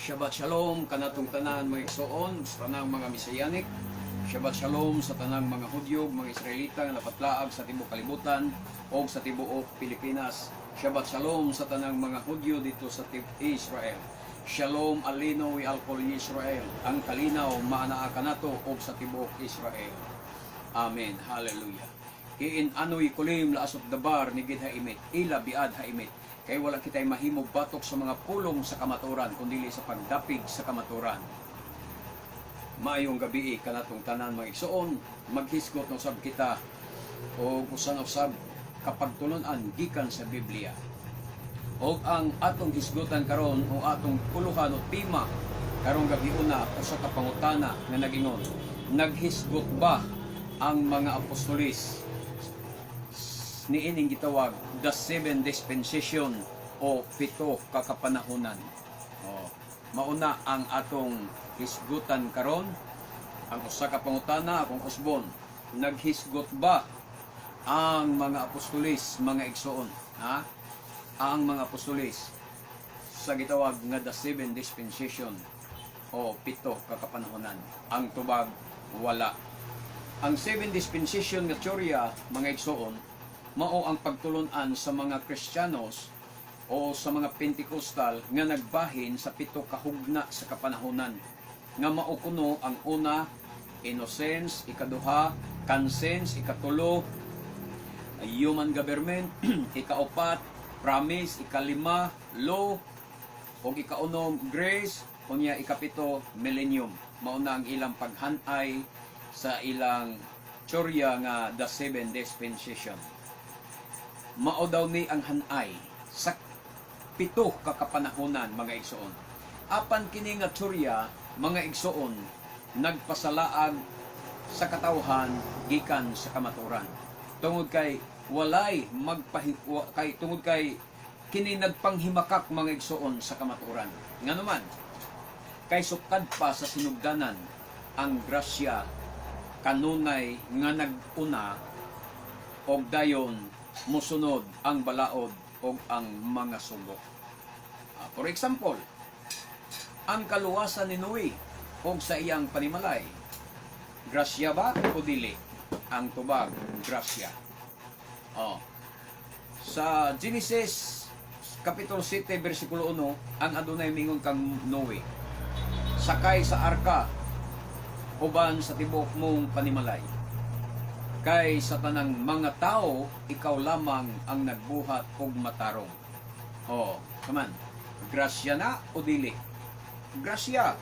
Shabbat Shalom kanatong tanan mga igsoon sa tanang mga Messianic. Shabbat Shalom sa tanang mga Hudyo, mga Israelita nga napatlaag sa tibuok kalibutan o sa tibuok Pilipinas. Shabbat Shalom sa tanang mga Hudyo dito sa Israel. Shalom alino wi alkol Israel. Ang kalinaw maanaa kanato og sa tibuok Israel. Amen. Hallelujah. Kiin anoy kulim laasot dabar ni gid haimit, ila biad haimit. Kay wala kitay mahimog batok sa mga pulong sa kamaturan kundi sa pagdapig sa kamaturan. Maayong gabi kanatong tanan mga igsoon, maghisgot no sab kita o usan usab kapagtulunan gikan sa Biblia. O ang atong hisgotan karon o atong puluhan o tema karong gabi una usa ka pangutana nga nagingon, naghisgot ba ang mga apostolis niining gitawag the 7 dispensation o 7 kakapanahunan. Mauna ang atong hisgutan karon, ang usa ka pangutana akong usbon, naghisgot ba ang mga apostolis, mga igsoon, ang mga apostolis sa gitawag nga the 7 dispensation o 7 kakapanahunan? Ang tubag, wala. Ang 7 dispensation nga teorya, mga igsoon, mao ang pagtulunan sa mga Kristiyanos o sa mga Pentecostal nga nagbahin sa 7 kahugna sa kapanahunan. Nga mao kuno ang una, innocence, ikaduha, conscience, ikatulo, human government, ikaupat, promise, ikalima, law, o ikaunom, grace, unya ikapito, millennium. Mao na ang ilang paghanay sa ilang teorya nga the 7 dispensation. Mao daw ni ang hanay sa 7 kakapanahunan, mga igsoon. Apan kini nga teorya, mga igsoon, nagpasalaag sa katawhan gikan sa kamaturan. Tungod kay walay tungod kay kini nagpanghimakak, mga igsoon, sa kamaturan. Nganuman kay sukad pa sa sinugdanan ang grasya kanunay nga naguna og dayon musunod ang balaod o ang mga sugo. For example, ang kaluwasan ni Noe o sa iyang panimalay, grasya ba o dili? Ang tubag, grasya. Sa Genesis Kapitulo 7, versikulo 1, ang adunay mingon kang Noe, sakay sa arka uban sa tibok mong panimalay. Kay sa tanang mga tao, ikaw lamang ang nagbuhat og matarong. Kaman, grasya na o dili? Grasya.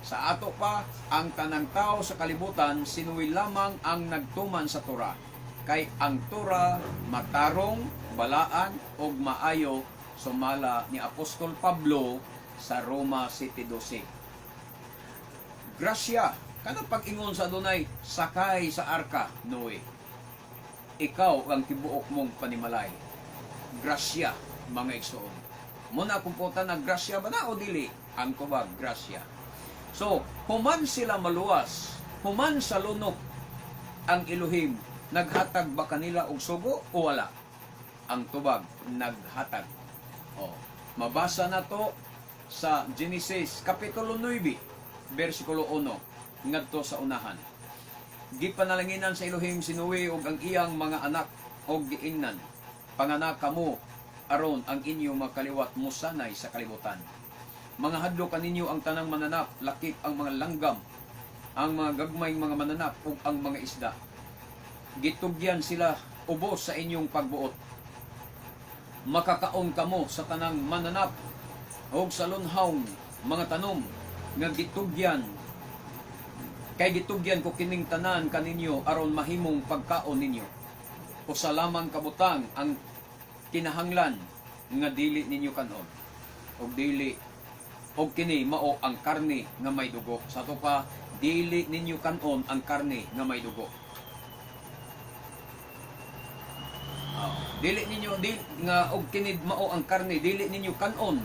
Sa ato pa, ang tanang tao sa kalibutan, sinuwi lamang ang nagtuman sa Torah. Kay ang Torah, matarong, balaan, og maayo, sumala ni Apostol Pablo sa Roma 7:12. Grasya. Kanang pag-ingon sa Adonai, sakay sa arka, Noe. Ikaw ang tibuok mong panimalay. Grasya, mga igsoon. Muna kumputan na grasya ba na o dili? Ang tubag, grasya. So, human sila maluwas, human sa lunok ang Elohim, naghatag ba kanila og sugo o wala? Ang tubag, naghatag. Mabasa na to sa Genesis Kapitulo 9, versikulo 1. Ngadto sa unahan. Gipanalanginan sa Elohim si Noe ug ang iyang mga anak og giingnan, panganak kamo aron ang inyong makaliwat musanay sa kalibutan. Mga hadlo kaninyo ang tanang mananap, lakip ang mga langgam, ang mga gagmayng mga mananap ug ang mga isda. Gitugyan sila ubos sa inyong pagbuot. Makakaon kamo sa tanang mananap ug sa lunhawng mga tanom nga gitugyan. Kay gitugyan ko kining tanan kaninyo aron mahimong pagkaon ninyo. Usa lamang kabutang ang kinahanglan nga dili ninyo kanon. Og dili og kini mao ang karne nga may dugo. Sa to pa, dili ninyo kanon ang karne nga may dugo. Dili ninyo nga og kini mao ang karne, dili ninyo kanon.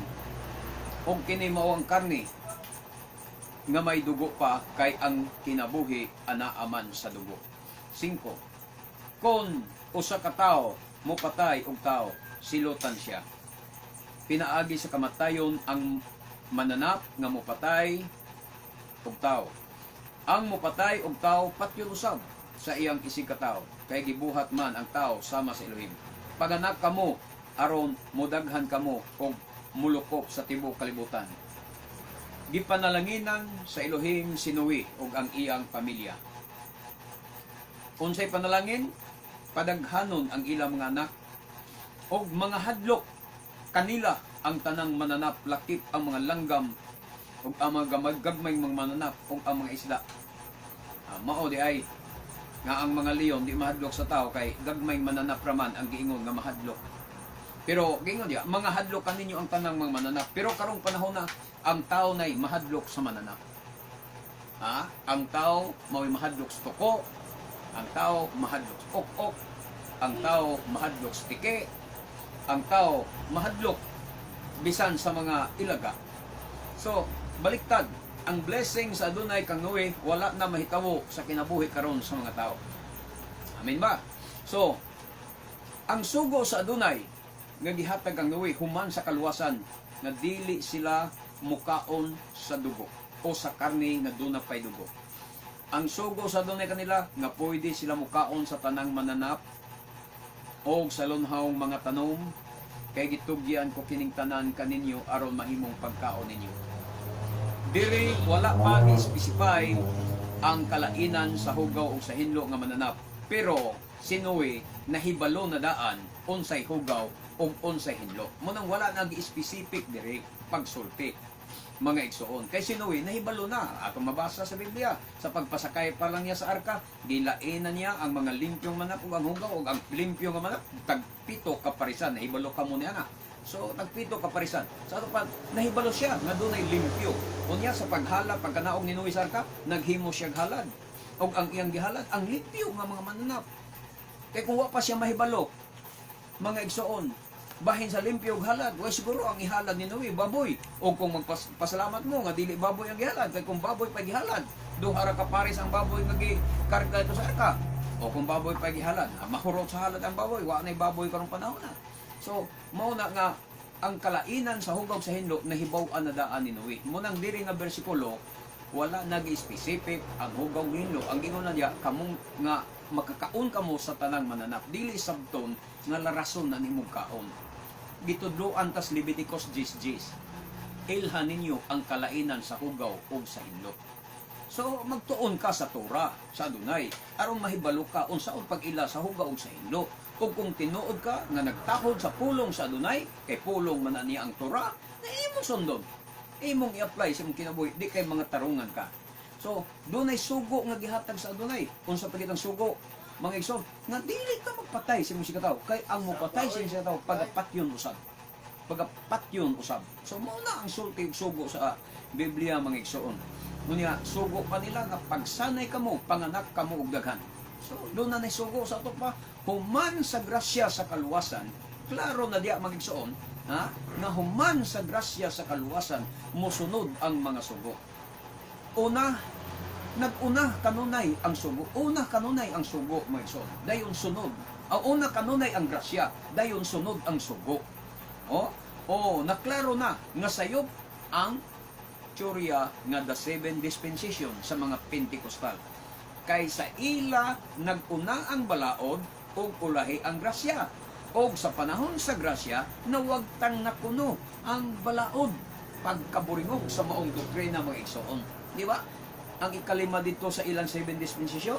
Og kini mao ang karne nga may dugo pa, kay ang kinabuhi anaaman sa dugo. 5. Kung usa ka tawo mopatay og tawo, silutan siya. Pinaagi sa kamatayon ang mananap nga mopatay og tao. Ang mopatay og tao patyon usab sa iyang isig ka tao, kay gibuhat man ang tao sama sa Elohim. Paganak kamo aron modaghan kamo og mulukop sa tibuok kalibutan. Gipanalanginan sa Elohim si Noe ug ang iyang pamilya. Unsay panalangin? Padaghanon ang ilang mga anak og mga hadlok kanila ang tanang mananap, lakip ang mga langgam ug ang mga gagmay mga mananap ug ang mga isda. Mao di ay nga ang mga leon di mahadlok sa tao kay gagmay mananap raman ang giingon nga mahadlok. Pero giingon diya, mga hadlok kaninyo ang tanang mga mananap. Pero karong panahon na ang tao nay mahadlok sa mananap. Ang tao mao'y mahadlok sa tuko, ang tao mahadlok sa ok-ok, ang tao mahadlok sa tike, ang tao mahadlok bisan sa mga ilaga. So, baliktad, ang blessing sa adunay kang Noe wala na mahitabo sa kinabuhi karon sa mga tao. Amen ba? So, ang sugo sa adunay nga gihatag ang Noe human sa kaluwasan nga dili sila mukaon sa dugo o sa karne nga dunay pay dugo. Ang sugo sa adunay kanila nga pwede sila mukaon sa tanang mananap o sa lunhawng mga tanom, kay gitugyan ko kining tanan kaninyo aron mahimong pagkaon ninyo. Diri wala pa ni-specify ang kalainan sa hugaw o sa hinlo nga mananap. Pero si Noe nahibalo na daan unsay hugaw o unsay hinlo. Munang wala nag-specific diri pagsulti mga igsoon. Kay si Noe nahibalo na atong mabasa sa Biblia sa pagpasakay pa lang niya sa arka, gilainan niya ang mga limpyong manap ug ang hugaw ug ang limpyo nga manap tagpito ka parisan. Nahibalo ka mo niya na. So, nagpito kaparisan. Sa ato pa, nahibalo siya nga dunay limpyo. Unya sa paghala, pagkanaog ni Noe sa arka, naghimo siya halad. O ang iyang gihalad, ang limpyo nga mga mananap. Kaya kung wa pa siya mahibalo, mga igsoon, bahin sa limpyo og halad, way siguro ang ihalad ni Noe, baboy. O kung magpasalamat mo, nga dili baboy ang gihalad. Kaya kung baboy pa gihalad, duha ra ka pares ang baboy nga gikarga ito sa arka. O kung baboy pa gihalad, mahurot sa halad ang baboy, wa na'y baboy karong panahon na. So, mao na nga ang kalainan sa hugaw sa hinlo nahibaw-an na daan ni Noe. Munang diri nga bersikulo wala nag-specific ang hugaw ng hinlo. Ang ingon na diya kamong nga makakaon kamo sa tanang mananap. Dili sabton nga larason na nimong kaon. Gitudloan tas Leviticus 10:10. Ilhan ninyo ang kalainan sa hugaw ug sa hinlo. So magtuon ka sa Torah sa Adunay aron mahibalo ka unsaon pag-ila sa hugaw ug sa hinlo. Kung tinuod ka nga nagtahod sa pulong sa Adunay, kay pulong man niya ang Torah, na imong sundon. Imong i-apply sa imong kinabuhi, di kay mga tarungan ka. So, dunay sugo nga gihatag sa Adunay. Unsa pa gitang sugo, mga igsoon, nga dili ka magpatay sa imong sikataw. Kay ang mopatay sa imong sikataw, pagapatyon usab. Pagapatyon usab. So, muna ang sulti sugo sa Biblia, mga igsoon. Ngunya, sugo pa nila nga pagsanay kamo, panganak kamo og daghan. So, doon na naisugo sa ito pa, human sa grasya sa kaluwasan, klaro na diya magigsoon, na human sa grasya sa kaluwasan, musunod ang mga sugo. Nag-una kanunay ang sugo. Una kanunay ang sugo, magigsoon. Dayon sunod. Ang una kanunay ang grasya, dayon sunod ang sugo. Naklaro na, nga sayop ang teorya nga the seven dispensation sa mga Pentecostal. Kay sa ila nag-una ang balaod ug ulahi ang grasya. Og sa panahon sa grasya nawagtang nakuno ang balaod pagkaburingog sa maong doktrina mga igsoon. Di ba? Ang ikalima dito sa ilang seven dispensation,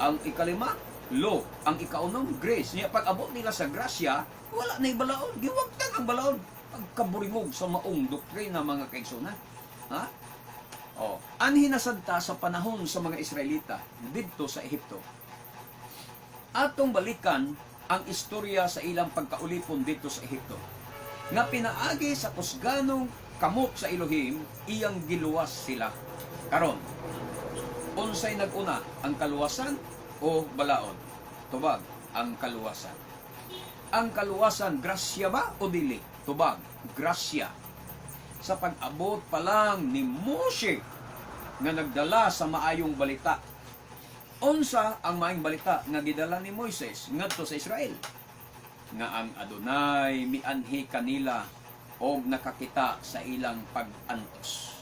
ang ikalima law, ang ikaunom grace. Niya pag-abot nila sa grasya, wala na balaod, giwagtang ang balaod pagkaburingog sa maong doktrina mga kaigsoon. Anhin nasadta sa panahon sa mga Israelita didto sa Ehipto. Atong balikan ang istorya sa ilang pagkaulipon dito sa Ehipto. Nga pinaagi sa kusganong kamot sa Elohim, iyang giluwas sila. Karon, unsay nag-una, ang kaluwasan o balaod? Tubag, ang kaluwasan. Ang kaluwasan, grasya ba o dili? Tubag, grasya. Sa pag-abot pa lang ni Moshe nga nagdala sa maayong balita. Unsa ang maayong balita nga gidala ni Moises ngadto sa Israel? Nga ang Adonai mianhi kanila o nakakita sa ilang pag-antos.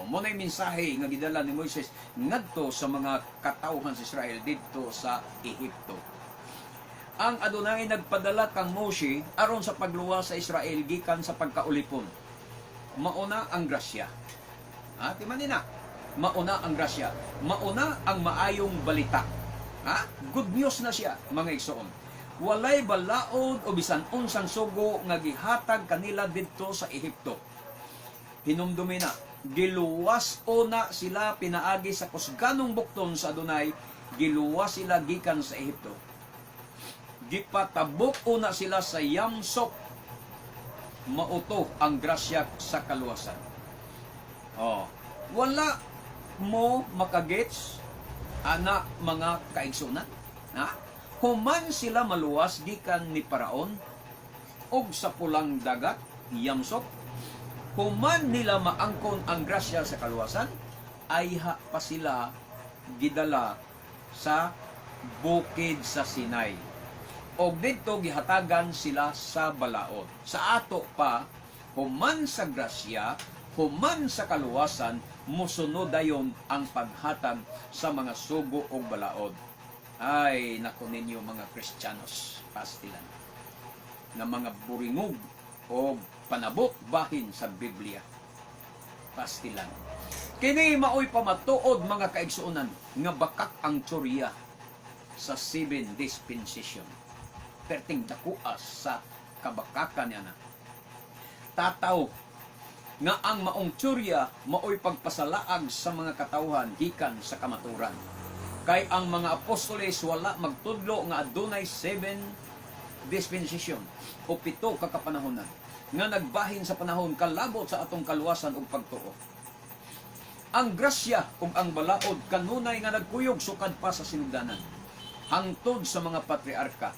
Mo na mensahe nga gidala ni Moises ngadto sa mga katawhan sa Israel didto sa Ehipto. Ang Adonai nagpadala kang Moshe aron sa pagluwas sa Israel gikan sa pagkaulipon. Mauna ang grasya. Di man na. Mauna ang grasya. Mauna ang maayong balita. Good news na siya, mga igsoon. Walay balaod o bisan unsang sugo nga gihatag kanila didto sa Ehipto. Hinumdumi na, giluwas na sila pinaagi sa kusganong bukton sa Adonai, giluwas sila gikan sa Ehipto. Gipatabok na sila sa Yamsok. Mauto ang grasya sa kaluwasan. Wala mo makagets ana mga kaigsunan. Human sila maluwas gikan ni Paraon og sa pulang dagat, Yamsok. Human nila maangkon ang grasya sa kaluwasan, ay pa sila gidala sa bukid sa Sinai. Og dito gihatagan sila sa balaod. Sa ato pa, human sa grasya, human sa kaluwasan, musunod dayon ang paghatag sa mga sugo o balaod. Ay, naku ninyo mga Kristiyanos, pastilan, na mga buringog o panabot bahin sa Biblia. Pastilan. Kini maoy pamatuod mga kaigsuonan nga bakak ang tsorya sa 7 dispensation. Perting dakuas sa kabakakan niya na. Tataw nga ang maong tsorya maoy pagpasalaag sa mga katawhan gikan sa kamaturan. Kay ang mga apostoles wala magtudlo nga adunay 7 dispensation o 7 kakapanahonan nga nagbahin sa panahon kalabot sa atong kaluwasan ug pagtuo. Ang grasya ug ang balaod kanunay nga nagkuyog sukad pa sa sinugdanan, hangtod sa mga patriarka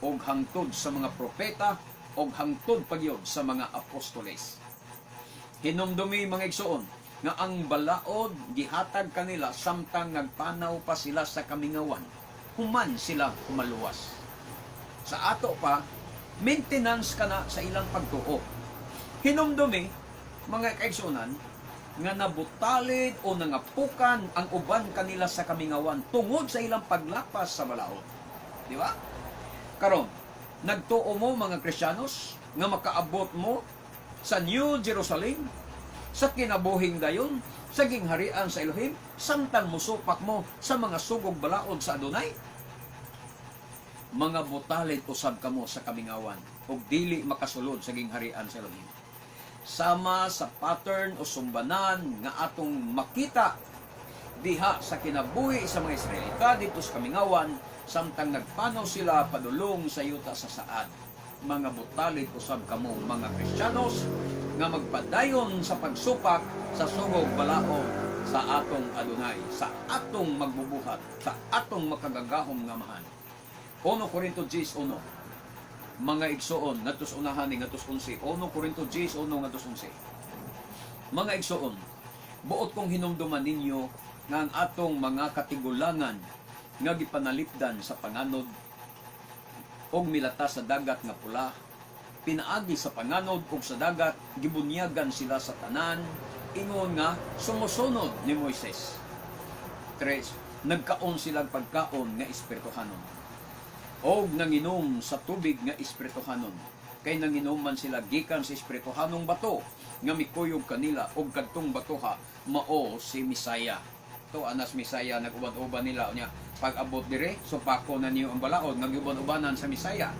ug hangtod sa mga propeta ug hangtod pagyod sa mga apostoles. Hinumdumi mga igsoon nga ang balaod gihatag kanila samtang nagpanaw pa sila sa kamingawan, human sila maluwas. Sa ato pa, maintenance kana sa ilang pagtuo. Hinumdumi mga kaigsunan nga nabutalid o nangapukan ang uban kanila sa kamingawan tungod sa ilang paglapas sa balaod. Di ba? Karon, nagtuo mo mga Kristiyanos nga makaabot mo sa New Jerusalem, sa kinabuhing dayon, sa gingharian sa Elohim, samtang musupak mo sa mga sugog balaod sa Adonai? Mga butalit usab kamo sa kamingawan ug dili makasulod sa gingharian sa Elohim. Sama sa pattern o sumbanan nga atong makita diha sa kinabuhi sa mga Israelita dito sa kamingawan, samtang nagpanaw sila padulong sa yuta sa saad. Mga butalit usab kamo mga Kristiyanos nga magpadayon sa pagsupak sa sugog balaod sa atong Adonai, sa atong magbubuhat, sa atong makagagahom nga mahan. 1 Corinto 10:1. Mga igsoon ngadtos unahan ni ngadtos 11. 1 Corinto 10:1 ngadtos 11. Mga igsoon, buot kong hinumduman ninyo nga ang atong mga katigulangan nga gipanalipdan sa panganod og milata sa dagat nga pula, pinaagi sa panganod ug sa dagat, gibunyagan sila sa tanan, ingon nga sumusunod ni Moises. 3. Nagkaon silang pagkaon nga espirituhanon, og nanginom sa tubig nga espirituhanon, kay nanginom man sila gikan sa espirituhanong bato nga mikuyog kanila, og kadtong batoha mao si Misaya. To anas Misaya, nag-uban-uban nila niya. Pag abot dire, supako na niyo ang balaod, nag-uban-ubanan sa Misaya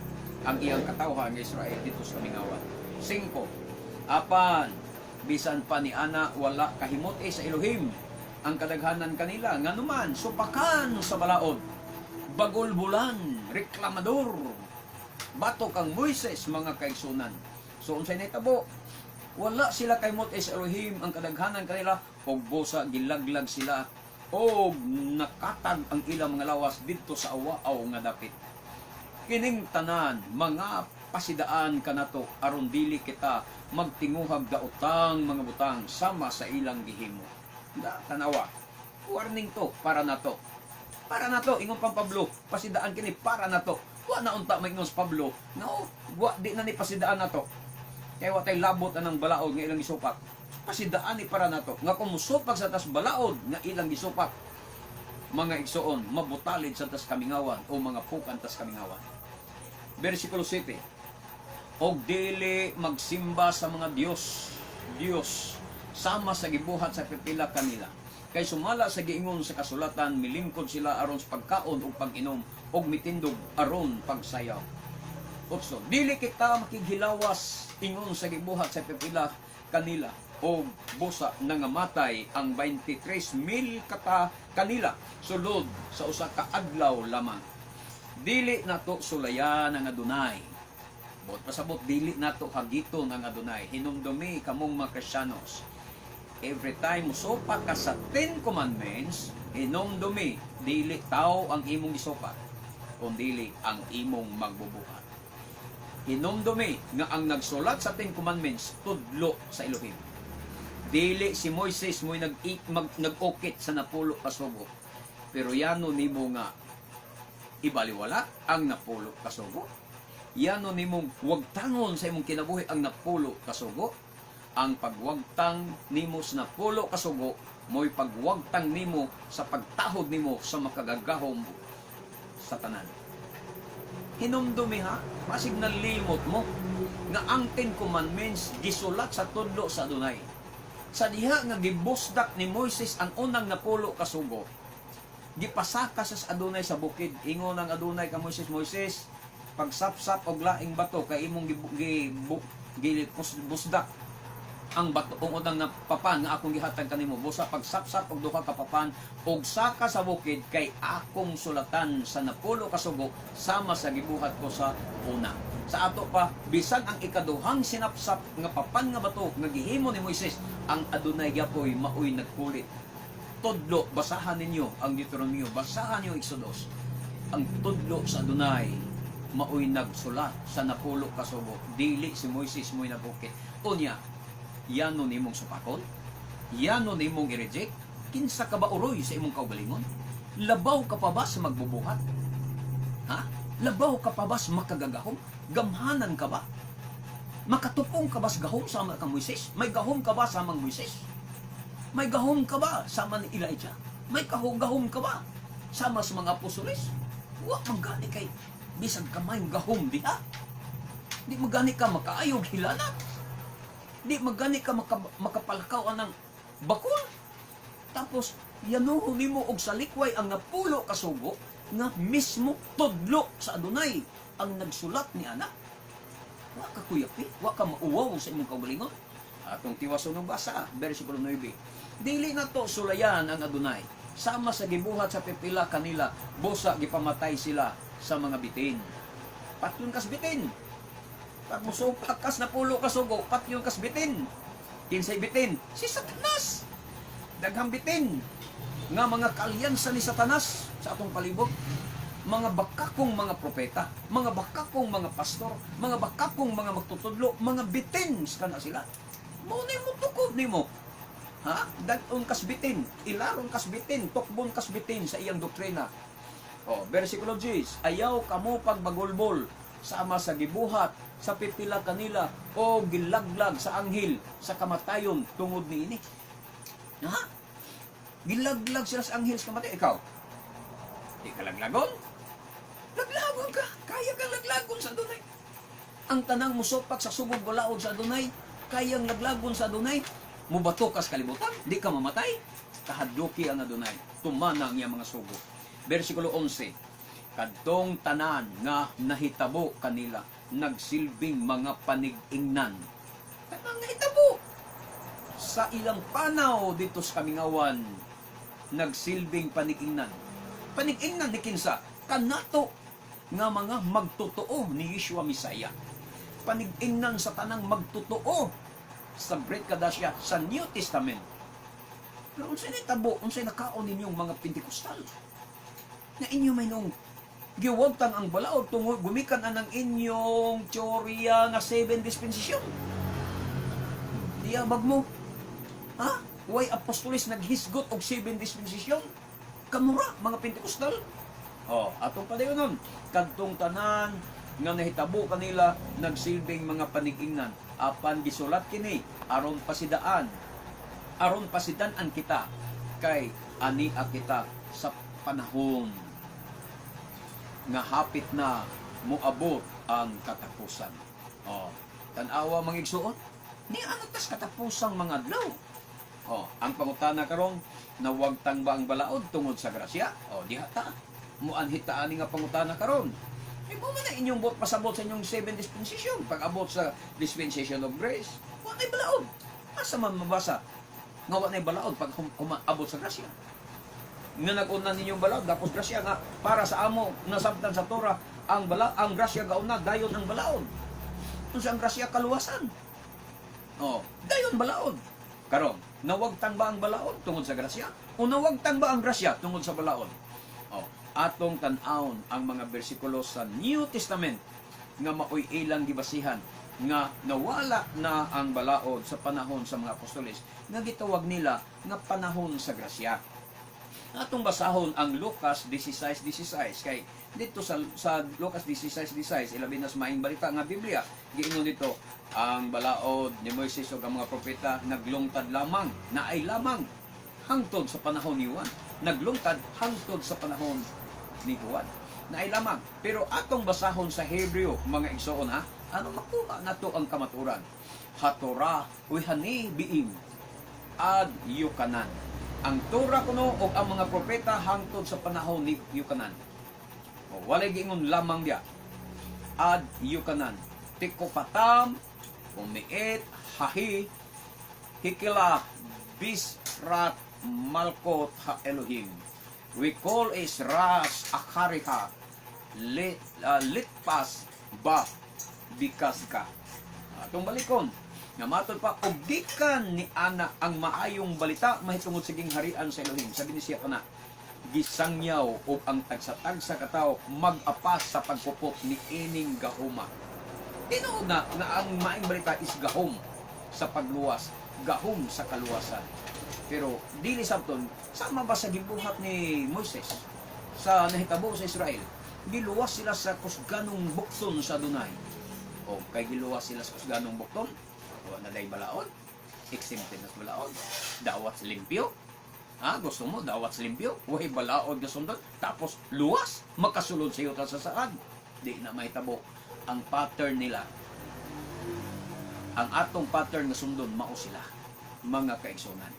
ang iyang katawhan ng Israel dito sa kamingawan. 5. Apan, bisan pa ni ana wala kahimot sa Elohim ang kadaghanan kanila, nga naman supakan sa balaod, bagulbulan, reklamador, batok ang Moises mga kaigsunan. So unsay nahitabo? Wala sila kahimot sa Elohim ang kadaghanan kanila, og busa gilaglag sila o nakatag ang ilang mga lawas dito sa awaaw nga dapit. Kining tanan mga pasidaan kanato aron dili kita magtinguhag daotang mga butang sama sa ilang gihimo. Tanawa, warning to para nato. Para nato ingon pang Pablo, pasidaan kini para nato. Wa na unta maingon sa Pablo, no, wa di na ni pasidaan nato. Kaya wa tay labot anang balaod nga ilang gisupak. Kasi daan ni para nato nga kung musupak sa tas balaod nga ilang gisupak, mga igsoon mabutalid sa tas kamingawan o mga pukan tas kamingawan. Bersikulo 7. Og dili magsimba sa mga Dios sama sa gibuhat sa pipila kanila. Kay sumala sa giingon sa kasulatan, milingkod sila aron sa pagkaon ug pag-inom ug mitindog aron pagsayaw. 8. Dili kita makighilawas ingon sa gibuhat sa pipila kanila o busa nangamatay ang 23,000 kata kanila sulod sa usa ka adlaw lamang. Dili nato sulayan ang Adonai. Bot pasabot dili nato hagiton ang Adonai. Hinumdumi kamong mga Kristiyanos. Every time musopa ka sa 10 commandments, hinumdumi dili tao ang imong gisopa, kundi ang imong magbubuhat. Hinumdumi nga ang nagsulat sa 10 commandments tudlo sa Elohim. Dili si Moises mo'y nag-ukit sa napulo ka sugo. Pero yano nimo nga ibaliwala ang napulo ka sugo. Yano nimong wagtangon sa imong kinabuhi ang napulo ka sugo. Ang pagwagtang nimo sa napulo ka sugo mo'y pagwagtang nimo sa pagtahod nimo sa makagagahom sa tanan. Hinumdumi ha, masig nalimot mo nga ang 10 commandments gisulat sa tudlo sa Adonai. Sa diha nga gibusdak ni Moises ang unang napulo ka sugo, gipasaka sa Adonai sa bukid. Ingon ang Adonai ka Moises, pagsapsap og laing bato kay imong busdak ang bato ug unang papan nga akong gihatag kanimo. Busa pagsapsap og duha ka papan og saka sa bukid kay akong sulatan sa napulo ka sugo sama sa gibuhat ko sa una. Sa ato pa, bisan ang ikaduhang sinapsap nga papan nga bato nga gihimo ni Moises, ang Adonai gyapoy maoy nagpulit. Tudlo, basahan ninyo ang Deuteronomio, basahan niyo Exodus. Ang tudlo sa Adonai maoy nagsulat sa napulo ka sugo. Dili si Moises mo'y nabukit. Unya, yano nimong supakon? Yano nimong i-reject? Kinsa ka ba uroy sa imong kaugalingon? Labaw ka pa ba sa magbubuhat? Ha? Labaw ka pa ba sa makagagahom? Gamhanan ka ba? Makatupong ka ba sa gahom sama kang Moises? May gahom ka ba sama ng Moises? May gahom ka ba sama ni Elijah? May gahom ka ba sama sa mga apostoles? Wa magani kay bisag kamay gahom diha. Di magani ka makaayog hilana. Di magani ka makapalakaw anang bakul. Tapos yanuho nimo og salikway ang napulo ka sugo nga mismo tudlo sa Adonai ang nagsulat ni anak. Wa ka kuyapi, wa ka mauwaw sa imong kaugalingon. Atong tiwason ng basa, bersikulo 9. Dili na to sulayan ang Adonai. Sama sa gibuhat sa pipila kanila, busa gipamatay sila sa mga bitin. Patyon kas bitin. Pag musupak kas napulo ka sugo, patyon kas bitin. Kinsay bitin? Si Satanas. Daghang bitin. Nga mga kalyansa ni Satanas sa atong palibot. Mga bakakong mga propeta, mga bakakong mga pastor, mga bakakong mga magtutudlo, mga bitins ka na sila. Muna mo tukod ni mo. Ha? Daton kas bitin, ilaron kas bitin, tukbon kas bitin sa iyang doktrina. O, versikulo 10, ayaw kamo pagbagulbol sama sa gibuhat sa pipila kanila o gilaglag sa anghel sa kamatayon tungod niini. Ha? Gilaglag sila sa anghel sa kamatayon. Ikaw, di ka laglagon? Laglagon ka. Kaya kang laglagon sa Adonai. Ang tanang musupak sa sugod balaod sa Adonai, kayang laglagon sa Adonai. Mubato ka sa kalibutan, di ka mamatay. Kahadluki ang Adonai. Tumana ang iyang mga sugo. Versikulo 11. Kadtong tanan nga nahitabo kanila, nagsilbing mga panig-ingnan. Tanang nahitabo. Sa ilang panaw dito sa kamingawan, nagsilbing panig-ingnan. Panig-ingnan ni kinsa? Kanato nga mga magtotoo ni Yeshua Misaya. Panig-ingnan sa tanang magtotoo sa Brit Kadasya sa New Testament. Pero unsay nitabo, unsay nakaon ninyong mga Pentekostal? Na inyo may nung giwagtang ang balaod tungod gumikan anang inyong teorya nga 7 dispensasyon. Diabag mo. Ha? Way apostolis naghisgot og 7 dispensasyon? Kamura, mga Pentekostal? Oh, atong padayon nun. Kadtong tanan nga nahitabo kanila nagsilbing mga panigingnan apan gisulat kini aron pasidaan aron pasidan-an kita kay ania kita sa panahon nga hapit na moabot ang katapusan. Oh, tan-awa mga igsuon, ni ano tas katapusang mga adlaw. Oh, ang pangutana karon na wag tangba ang balaod tungod sa grasya. Oh, diha ta. Muanhit ta ani nga pangutana karon. Mo man na inyong bot pasabot sa inyong 7 dispensation pag abot sa dispensation of grace. Wa nay balaod. Asa man mabasa nga wa nay balaod pag abot sa grasya. Nga nag-una ninyong balaod tapos grasya nga para sa amo nasabtan sa Torah ang grasya gauna dayon ang balaod. Unsa ang grasya kaluwasan? Oh, dayon balaod. Karon, nawagtang ba ang balaod tungod sa grasya? O nawagtang ba ang grasya tungod sa balaod? Oh, atong tan-awon ang mga bersikulo sa New Testament nga maoy ilang gibasihan nga nawala na ang balaod sa panahon sa mga apostoles nga gitawag nila nga panahon sa grasya. Atong basahon ang Lucas 16:16 kay dito sa Lucas 16:16 ilabi na sa maing balita nga Biblia giingon dito ang balaod ni Moises ug ang mga propeta naglungtad lamang naay lamang hangtod sa panahon ni Juan naglungtad hangtod sa panahon ni Juan naay lamang pero atong basahon sa Hebreo mga igsoon ha ano makuha nato ang kamaturan hatora uhani biim ad yukanan ang Torah kuno o ang mga propeta hangtod sa panahon ni Yukanan. O walay giingon lamang dia. Ad Yukanan. Tikopatam, umiit, hahi, hikila, bisrat, malkot, ha Elohim. We call is ras, akariha, litpas, ba, bikaska. Atong balikon. Nga matod pa, ugdikan ni ana ang maayong balita mahitungod sa harian sa Elohim. Sabi ni siya kana, gisangyaw o ang tagsa-tagsa katao mag-apas sa pagpupot ni ining gahuma. Tinuod na ang maayong balita is gahom sa pagluwas, gahom sa kaluwasan. Pero dili sabton, sama ba sa gibuhat ni Moises sa nahitabo sa Israel? Giluwas sila sa kusganong bukton sa Dunay. O kay giluwas sila sa kusganong bukton, na day balaod, exempted na balaod, dawat sa limpyo. Ha, gusto mo dawat sa limpyo, way balaod nga sundot, tapos luwas, makasulod sa iyo sa saan. Di na mahitabo ang pattern nila. Ang atong pattern nga sundon mao sila, mga kaigsunan.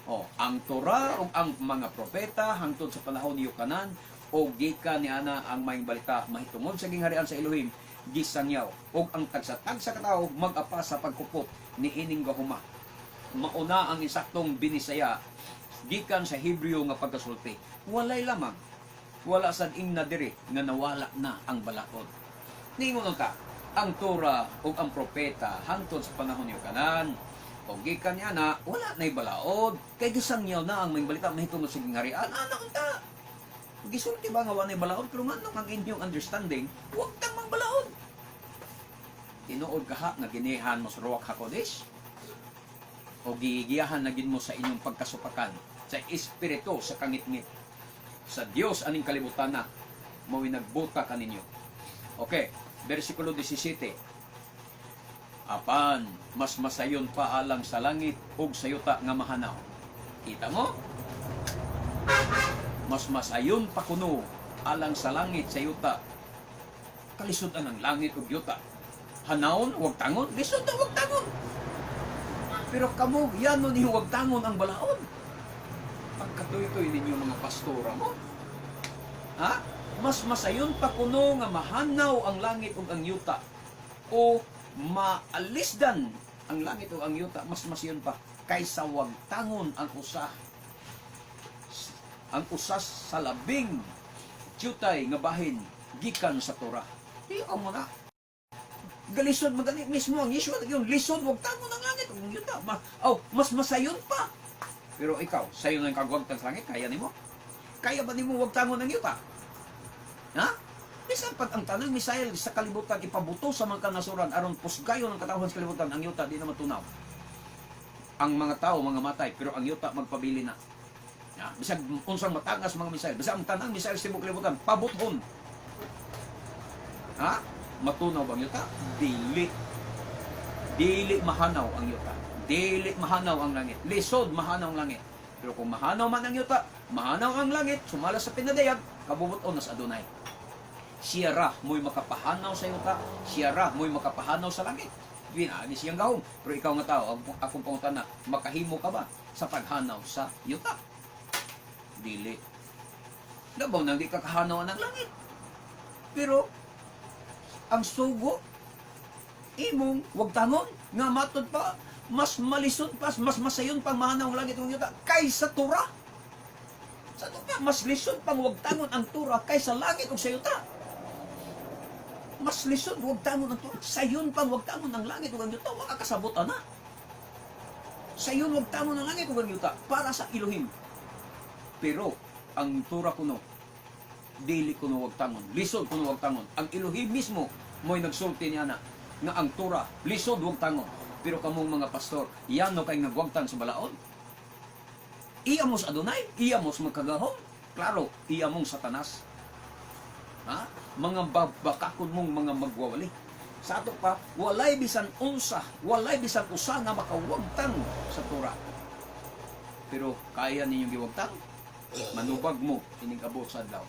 O, ang Torah o ang mga propeta hangtod sa panahon ni Yukanan o gikan ni ana ang maayong balita mahitungod sa gingharian sa Elohim gisangyaw og ang tagsa-tagsa katao mag-apas sa pagkupot ni ining gahuma. Mauna ang isaktong binisaya gikan sa Hebreo nga pagkasulti. Walay lamang wala sad ingna diri nga nawala na ang balaod. Ningon ta ang Torah ug ang propeta hangtod sa panahon ni Kanan o gikan niya na wala na'y balaod kay gisangyaw na ang may balita mahitungod sa gingharian. Anak ta gisulti ba nga wala na'y balaod pero nga ang inyong understanding huwag kang mangbalaod. Tinuod kaha nga ginihan mo sa Ruach HaKodesh o gigiyahan na gin mo sa inyong pagkasupakan sa espiritu sa kangit-ngit sa Dios aning kalibutan na maw'y nagbuta kaninyo. Okay, versikulo 17. Apan mas masayon pa alang sa langit ug sa yuta nga mahanaw. Kita mo? Mas masayon pa kuno alang sa langit sa yuta. Kalisod ang langit ug yuta. Hanawon, huwag tangon. Lisod na huwag tangon. Pero kamo, yan nun yung huwag tangon ang balaod. Pagkatuloy-tuloy ninyo mga pastora mo. Ha? Mas masayon pa kuno nga mahanaw ang langit ug ang yuta. O maalisdan ang langit ug ang yuta. Mas masayon pa kaysa huwag tangon ang usas sa labing tiyutay nga bahin gikan sa Torah. Di mo na. Galisod magani mismo ang Yeshua yung lisod wag tangon ang langit ug yuta mas masayon pa. Pero ikaw sayon ang kagwagtan sa langit kaya nimo? Kaya ba nimo wag tangon ang yuta? Ha? Bisan pag ang tanang misail sa kalibutan ipabuto sa mga kanasuran aron pusgayon ang katawhan sa kalibutan ang yuta di na matunaw. Ang mga tao mga matay pero ang yuta magpabili na. Ya, bisag unsang matangas mga misail, bisag ang tanang misail sa kalibutan pabuthon. Ha? Matunaw bang yuta? Dili. Dili mahanaw ang yuta. Dili mahanaw ang langit. Lisod mahanaw ang langit. Pero kung mahanaw man ang yuta, mahanaw ang langit, sumala sa pinadayag, kabubuton na sa Adonai. Siya ra mo'y makapahanaw sa yuta, siya ra mo'y makapahanaw sa langit. Ginani siyang gahom. Pero ikaw nga tao, akong pangutana, makahimo ka ba sa paghanaw sa yuta? Dili. Labaw na di kakahanaw ng langit. Pero, ang sugo, imong wag tangon, nga matod pa, mas malisod pa, mas masayon pang mahanaw ang langit ng yuta, kaysa tura. Sa tura, mas lisod pang wag tangon ang tura, kaysa langit o sa yuta. Mas lisod, wag tangon ang tura. Sayon pang wag tangon ang langit o ang yuta, wag kasabot na. Sayon wag tangon ang langit o ang yuta, para sa Elohim. Pero, ang tura kuno, dili kuno wag tangon, lisod kuno wag tangon. Ang Elohim mismo, mo'y nagsulti niya na, nga ang tura, lisod wag tangon. Pero kamong mga pastor, yan no kay nagwagtan sa balaod. Iya mo sa Adonai, iya mo sa magkagahom. Klaro, iya mong Satanas. Ha? Mga bakakon mong mga magwawali. Sa ato pa, walay bisan unsa, walay bisan usa nga makawagtang sa tura. Pero kaya ninyong giwagtang, manubag mo ining abot sa adlaw.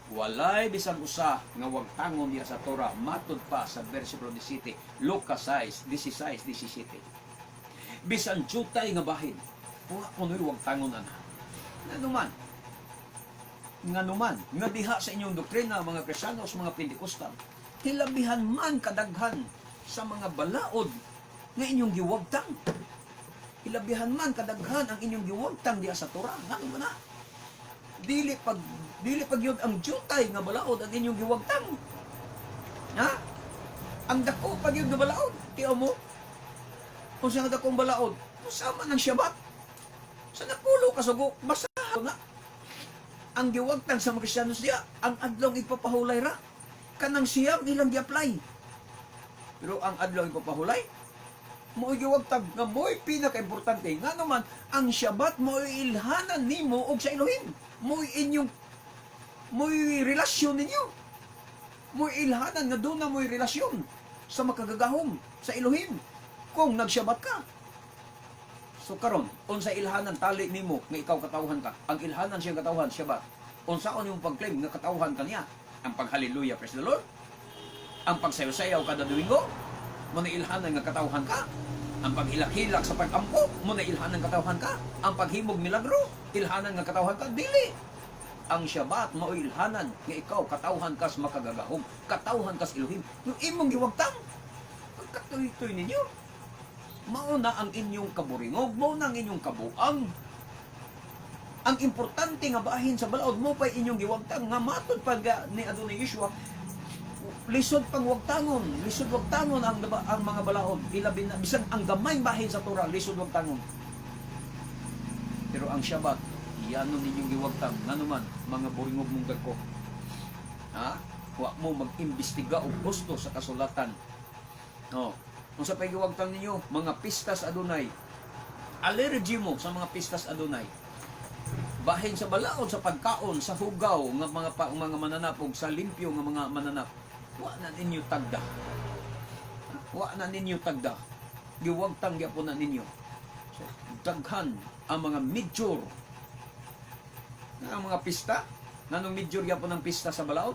Walay bisan usa nga wagtangon diya sa Torah matud pa sa bersikulo 17, Lucas 16:17. Bisan jutay nga bahin, wa kunoy wagtangon ana. Nganuman, nga diha sa inyong doktrina mga Kristiyano sa mga Pentecostal, hilabihan man kadaghan sa mga balaod nga inyong giwagtang. Hilabihan man kadaghan ang inyong giwagtang diya sa Torah. Ngano na? Dili pag yun ang jutay nga balaod ang inyong giwagtang. Ha? Ang dako pag yun nga balaod. Tiyo mo? Kung sa dakong balaod, usama ng Shabbat. Sa napulo kasugok, masahaw na. Ang giwagtang sa mga Kristiyanos siya, ang adlong ipapahulay ra. Kanang siyam ilang gi-apply. Pero ang adlong ipapahulay, mo'y giwagtang nga mo'y pinaka-importante. Nga naman, ang Shabbat mo'y ilhanan nimo og sa Elohim. Mo'y relasyon ninyo. Mo'y ilhanan nga doon na mo'y relasyon sa makagagahom sa Elohim kung nag-Shabbat ka. So karon, unsa ilhanan tali nimo nga ikaw katawhan ka? Ang ilhanan siyang katawhan Shabbat. Unsaon imong pag-claim nga katawhan ka niya? Ang pag-hallelujah, praise the Lord. Ang pagsayaw-sayaw kada Domingo, mo na ilhanan nga katawhan ka. Ang paghilak-hilak sa pag-ampo, mo na ilhanan nga katawhan ka. Ang paghimog milagro, ilhanan nga katawhan ka. Dili. Ang Shabbat mao ilhanan nga ikaw katawhan ka sa makagagahom, katawhan ka sa Elohim. Yung imong giwagtang, pagkatuloy-tuloy ninyo. Mao na ang inyong kaburingog, mao na ang inyong kabuang. Ang importante nga bahin sa balaod mo pa inyong giwagtang nga matod pa ni Adonai Yeshua. Lisod pang wagtangon, lisod wagtangon ang mga balaod. Ilabi na bisan ang gamay bahin sa Torah, lisod wagtangon. Pero ang Shabbat, iyan ninyong giwagtang nanuman mga buringog mong dagko. Ha? Wa mo mag-imbestiga og gusto sa kasulatan. No. Kung sa pagiwagtang ninyo, mga pistas Adonai, allergy mo sa mga pistas Adonai. Bahin sa balaod, sa pagkaon, sa hugaw, nga mga mananap, o sa limpyo nga mga mananap. Wa na ninyo tagda. Wa na ninyo tagda. Giwagtang gyapon na ninyo. So, daghan ang mga major ang mga pista. Nanong major gyapon ang pista sa balaod.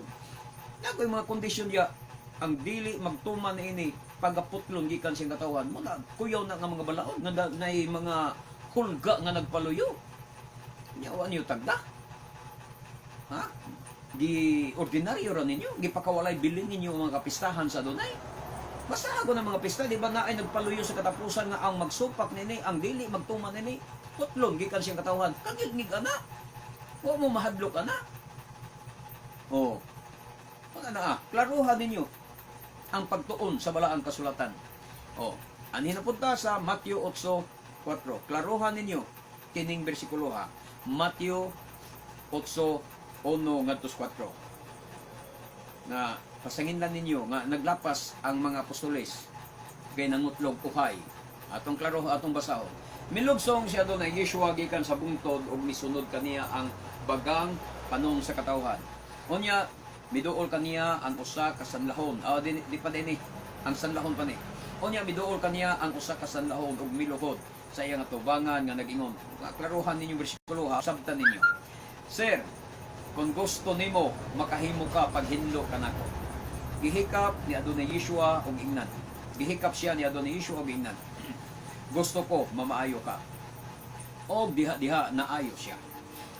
Nakoy mga kondisyon ya ang dili magtuman ini pagaputlon gikan sing katawan mo na kuyaw na nga mga balaod nga nay mga hulga nga nagpaluyo. Nyawa niyo tagda. Ha? Di ordinaryo ra ninyo, gipakawalay bilin ninyo ang mga kapistahan sa Adonai. Basta ako ng mga pista, di ba na ay nagpaluyo sa katapusan nga ang magsupak nini, ang dili magtuman nini, putlon gikan siyang katawan, kagilngig ana. Wa mo mahadlok ana. Oh. Mga na klaruhan ninyo ang pagtuon sa balaang kasulatan. Oh, ani na punta sa Matthew 8:4. Klaruhan ninyo kining bersikulo ha. Matthew 8:1 ngadto 4. Na pasanginlan ninyo nga naglapas ang mga apostoles kay nangutlog uhay. Atong klaro atong basahon. Milugsong siya doon na Yeshua gikan sa bungtod ug misunod kaniya ang bagang panong sa katawhan. Unya miduol kaniya ang usa ka sanlahon. Di pa din ang sanlahon pa ni. Unya miduol kaniya ang usa ka sanlahon ug miluhod sa iyang atubangan nga nag-ingon. Klaruhan ninyo bersikulo ha, sabtan ninyo. Sir, kung gusto nimo makahimo ka paghinlo kanako. Gihikap ni Adonai Yeshua og ingnan. Gihikap siya ni Adonai Yeshua og ingnan. Gusto ko mamaayo ka. Og diha naayo siya.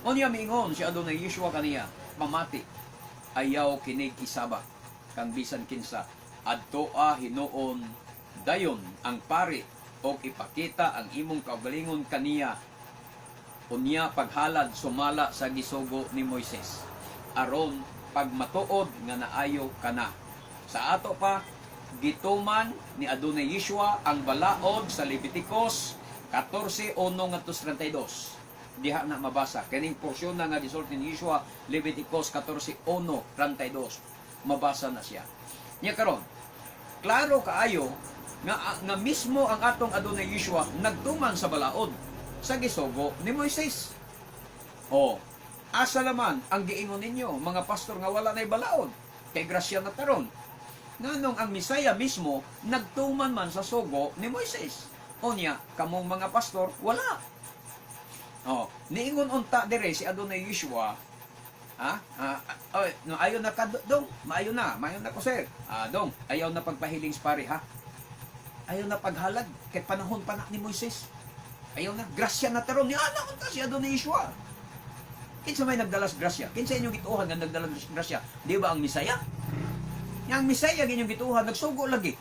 Unya miingon si Adonai Yeshua kaniya, pamati ayaw kinig isaba kang bisan kinsa adtoa hinuon dayon ang pari o ipakita ang imong kaugalingon kaniya unya paghalad sumala sa gisugo ni Moises aron pagmatuod nga naayo kana. Sa ato pa gituman ni Adonai Yeshua ang balaod sa Leviticus 14:1-32. Diha na mabasa kining porsyon na nga gisulti ni Yeshua, Leviticus 14:1-32. Mabasa na siya. Nya karon klaro kaayo nga mismo ang atong Adonai Yeshua nagtuman sa balaod sa gisugo ni Moises. Asa naman ang giingon ninyo mga pastor nga wala nay balaod kay grasya na taron. Nganong ang Misaya mismo nagtuman man sa sugo ni Moises. Onya kamong mga pastor wala. Niingon unta dire si Adonai Yeshua, no, ayaw na ka, dong, maayo na ko sir. Dong, ayaw na pagpahiling sa pare ha. Ayaw na paghalad kay panahon pa na ni Moises. Ayaw na, grasya na taron ni ana unta si Adonai Yeshua. Kinsa may nagdalas grasya? Kinsa inyong gituhan nga nagdalas grasya? Di ba ang Misaya? Yang Misaya ginyong gituhan nagsugo lagi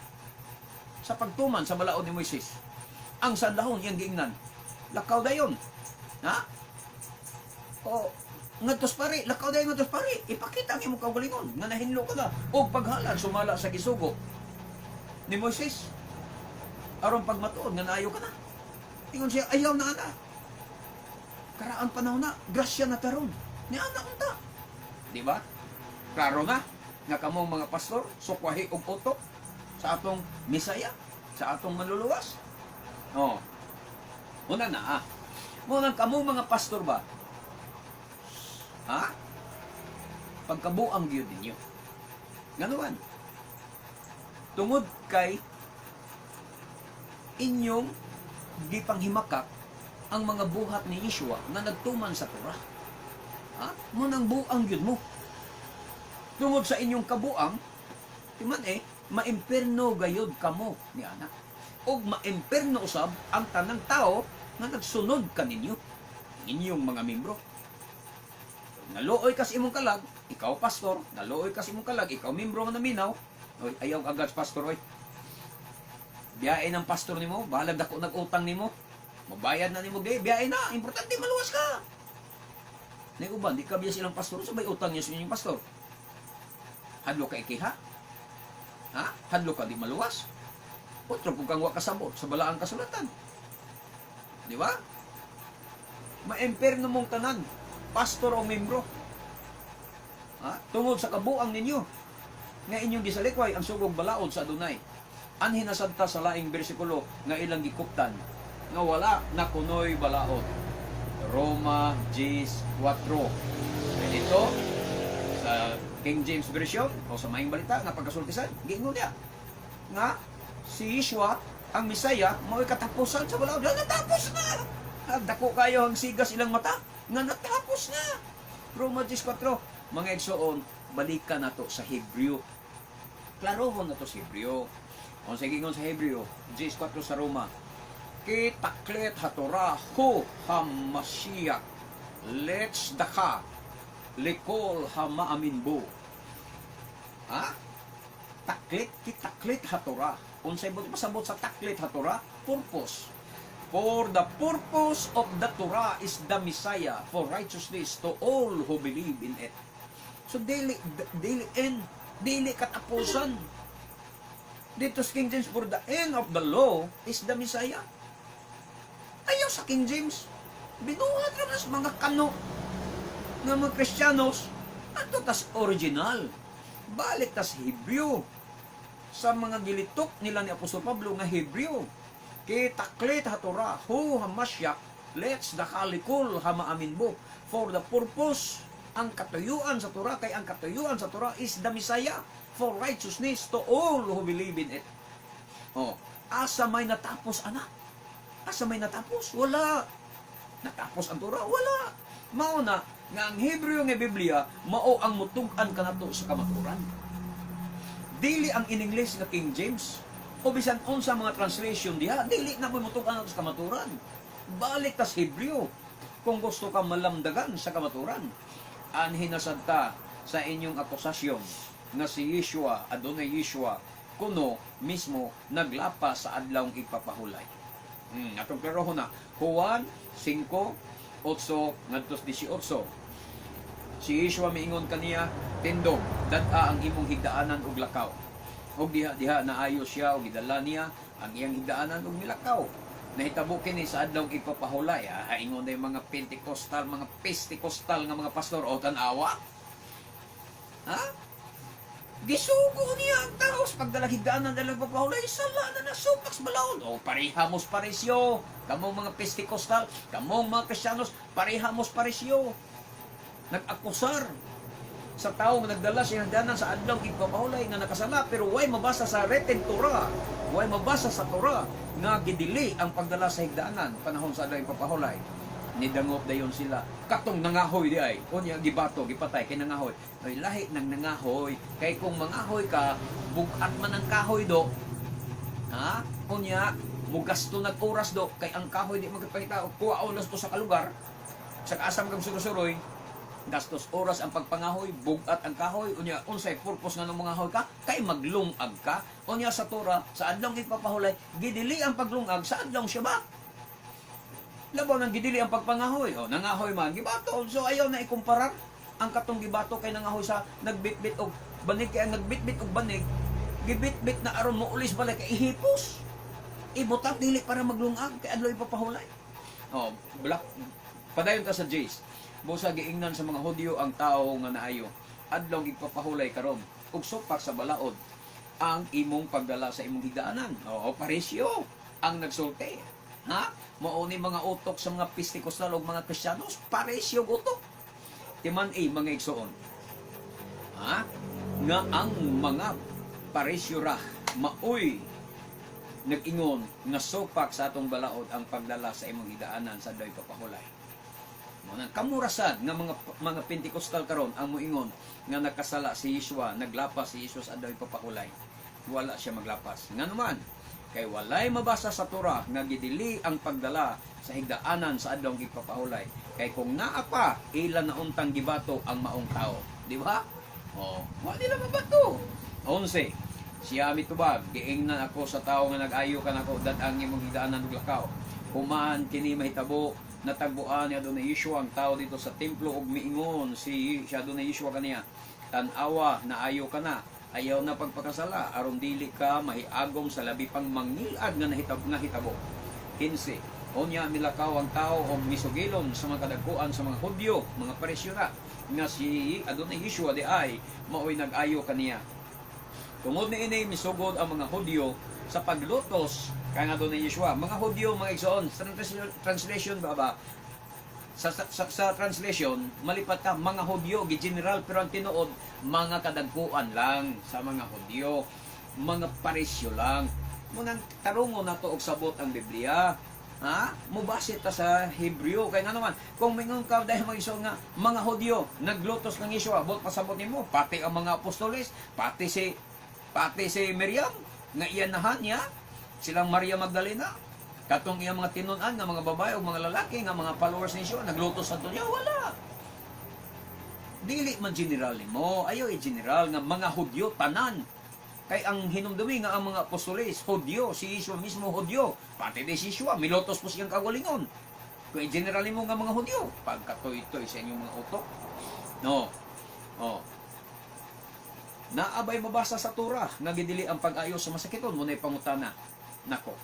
sa pagtuman sa balaod ni Moises. Ang sandahon iyang giingnan. Lakaw dayon. Ha? Ngadtos pare, lakaw dayon ngadtos pare. Ipakita ang imong kaugalingon nga nahinlo ka na og paghalad sumala sa gisugo ni Moises. Aron pagmatuod nga naayo ka na. Ingon siya, ayaw na ana. Karaan panahon na, grasya na taron. Ni ana unta. Di ba? Klaro na nga kamong mga pastor sukwahi og utok sa atong Misaya, sa atong manluluwas. Una na Munang kamong mga pastor ba? Pagkabuang gyud ninyo. Ganuan. Tungod kay inyong gipanghimakak ang mga buhat ni Yeshua na nagtuman sa Torah. Munang buang gyud mo. Tungod sa inyong kabuang, maimperno gayud kamo ni ana. Og maimperno usab ang tanang tao nga nagsunod kaninyo, inyong mga membro. Naluoy kas imong kalag, ikaw pastor, naluoy kas imong kalag, ikaw membro nga naminaw, ayaw agad pastor oy. Biyahe ng pastor nimo, bahalag dako nag-utang nimo, mabayad na nimo gay, biyahe na, importante maluwas ka. Nay uban, di ka biya silang pastor, sabay utang niya sa inyong pastor. Hadlo ka ikiha? Hadlo ka di maluwas? Otro kung kang wakasabot sa balaang kasulatan. Di ba? Ma-imperno mong tanan, pastor o membro. Tungod sa kabuang ninyo, nga inyong gisalikway ang sugog balaod sa Adonai. Anhin na sadta sa laing bersikulo nga ilang gikuptan, nga wala na kunoy balaod. Roma 10:4. Dito, sa King James Version, o sa Maing Balita, nga pagkasultisan, giingon niya, nga si Yeshua ang Misaya, mo'y katapusan sa balaod. Natapos na! Dako kayo ang sigas ilang mata. Nga natapos na! Roma 10:4. Mga igsoon, balikan na to sa Hebreo. Klarohon na to sa Hebreo. Kung sige ngon sa Hebreo, 10:4 sa Roma. Kitaklet hatorah hu hamashiach. Let's daka. Likol hamaaminbo. Kitaklet hatorah. Unsay pasabot sa taklit ha Torah? Purpose. For the purpose of the Torah is the Messiah for righteousness to all who believe in it. So daily end, daily katapusan. Dito sa King James, for the end of the law is the Messiah. Ayaw sa King James, binuhat na sa mga kano ng mga Kristiyanos. Ato tas original. Balik tas Hebreo. Sa mga gilitok nila ni Apostol Pablo nga Hebreo. Kitaklit ha Torah, hu hamasyak, let's dakalikul hamaaminbo. For the purpose ang katuyuan sa Torah, kay ang katuyuan sa Torah is the Messiah for righteousness to all who believe in it. Oh, asa may natapos, anak? Asa may natapos? Wala. Natapos ang Torah? Wala. Mao na nga ang Hebreo nga Biblia mao ang mutug-an kanato sa kamaturan. Dili ang in English nga King James o bisan unsa mga translation diha, dili na mo mutug-an sa kamaturan. Balik ta sa Hebreo kung gusto ka malamdagan sa kamaturan. Anhin nasad ta sa inyong akusasyon na si Yeshua, Adonai Yeshua, kuno mismo naglapas sa adlawng ipapahulay. Atong klarohon na, Juan 5:8 ngadto 18. Si Yeshua miingon kaniya, tindog, dad-a ang imong higdaanan og lakaw. Og diha naayo siya og gidala niya ang iyang higdaanan og milakaw. Nahitabo kini sa adlawng ipapahulay. Ingon na mga Pentecostal, mga Pestekostal nga mga pastor o tan-awa. Gisugo niya ang tao sa pagdalahigdaanan dalang papahulay, sala na nasupaks balaod. O parehamos paresyo. Kamong mga Pestekostal, kamong mga Kristiyanos, parehamos paresyo. Nag-akusar sa tao nga nagdala siya higdaanan sa adlong ipapahulay nga nakasala, pero way mabasa sa written Torah, way mabasa sa Torah nga gidili ang pagdala sa higdaanan panahon sa adlong ipapahulay. Nidangot dayon sila katong nangahoy di ay unya gibato gipatay kay nangahoy ay lahi nang nangahoy kay kung mangahoy ka bugat man ang kahoy do unya mugasto nag oras do kay ang kahoy di magpakita og kuwaonos to sa kalugar sa kaasam kang surusuroy gastos oras ang pagpangahoy bugat ang kahoy unya unsay purpose nga nang mangahoy ka kay maglungag ka unya sa Torah sa adlong ipapahulay gidili ang paglungag sa adlong Shabbat. Labaw nang gidili ang pagpangahoy. O, nangahoy man, gibato. So, ayaw na ikumparar ang katong gibato kay nangahoy sa nagbitbit og banig. Kaya nagbitbit og banig, gibitbit na aron mo ulis balik kay ihipos. Ibutak dili para maglungag kay adlaw ipapahulay. O, padayon ta sa Jace. Busa giingnan sa mga Hudyo ang tao nga naayo. Adlaw ipapahulay karon ug supak sa balaod ang imong pagdala sa imong higdaanan. O, paresyo ang nagsulti. Mauni mga utok sa mga Pentecostal o mga Kristiyanos, paresyo utok. Timan mga igsoon. Nga ang mga paresyo ra, maoy, nag-ingon, nga sopak sa atong balaod ang pagdala sa imong higdaanan sa adlaw papahulay. Kamurasan nga mga Pentecostal karon ang muingon nga nakasala si Yeshua, naglapas si Yeshua sa adlaw papahulay. Wala siya maglapas. Nga naman, kay walay mabasa sa Torah nga gidili ang pagdala sa higdaanan sa adlong ipapahulay. Kay kung naa pa ilan na untang gibato ang maong tao, di ba? Wa nila mabato. 11. Siya mitubag, giingnan ako sa tao nga nag-ayo kanako dad-ang imong higdaanan ug lakaw. Human kini mahitabo natagbuan ni Adonai Yeshua ang tao dito sa templo ug miingon si Adonai Yeshua kaniya, tan-awa na ayo ka na. Ayaw na pagpakasala, aron dili ka mahiagom sa labi pang mangilag nga hitabo. 15. Unya milakaw ang tao o misugilon sa mga kadagkuan sa mga Hudyo, mga paresyura, nga si Adonai Yeshua di ay maoy nag-ayo kaniya. Tungod ni ini misugod ang mga Hudyo sa paglutos kay Adonai Yeshua. Mga Hudyo, mga igsoon, translation ba? Sa translation, malipat ka, mga Hudyo, gi-general, pero ang tinuod, mga kadagkuan lang sa mga Hudyo, mga paresyo lang. Munang tarungo na to og sabot ang Biblia. Mubasit ta sa Hebreo. Kaya nga naman, kung mingon ka dahil mag-isong nga, mga Hudyo, naglutos ng Yeshua, abot pasabot nimo, pati ang mga apostoles, pati si Miriam, nga iyanahan niya, silang Maria Magdalena, katong iyang mga tinunan nga mga babae o mga lalaki nga mga followers ni Yeshua naglutos sa dunya, wala. Dili man general mo, ayaw general nga mga Hudyo tanan. Kay ang hinumdumi nga ang mga apostoles Hudyo, si Yeshua mismo Hudyo, pati di si Yeshua milotos po siyang kagalingon. Kay general mo nga mga Hudyo, pagkatoy-toy sa inyong mga utok. No. Naabay mabasa sa Torah nga gidili ang pag-ayo sa masakiton mo na pangutana. Nako.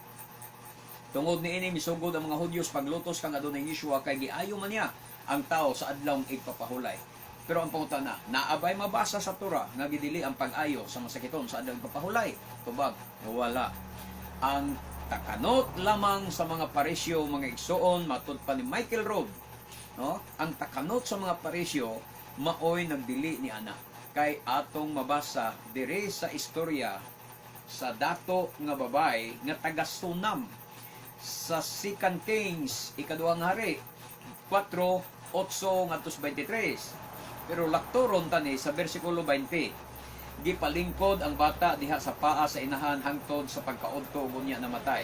Tungod ni ini misugod ang mga Hudyos paglutos kang Adonai Yeshua kay giayo man niya ang tao sa adlawng ipapahulay. Pero ang pangutana, naabay mabasa sa Torah nga gidili ang pag-ayo sa masakiton sa adlawng ipapahulay. Tubag, wala. Ang takanot lamang sa mga paresyo, mga igsoon, matud pa ni Michael Rood, no? Ang takanot sa mga paresyo maoy nagdili ni ana. Kay atong mabasa dire sa istorya sa dato nga babay nga taga Sunam sa 2 Kings ikaduhang hari 4:8 ngadto 23. Pero laktoron tani sa bersikulo 20. Gipalingkod ang bata diha sa paa sa inahan hangtod sa pagkaudto ug unya namatay.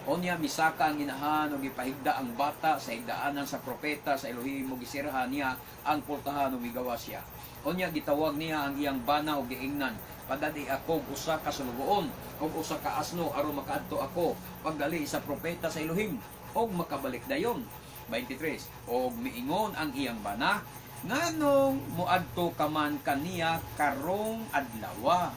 Unya misaka ang inahan ug gipahigda ang bata sa higdaanan sa propeta sa Elohim ug gisirahan niya ang pultahan ug migawas siya. Unya gitawag niya ang iyang bana ug giingnan, padadi ako usa ka sulugoon ug usa ka asno aron makaadto ako pagdali sa propeta sa Elohim ug makabalik dayon. 23. Og miingon ang iyang bana, nganong muadto ka man kaniya karong adlaw?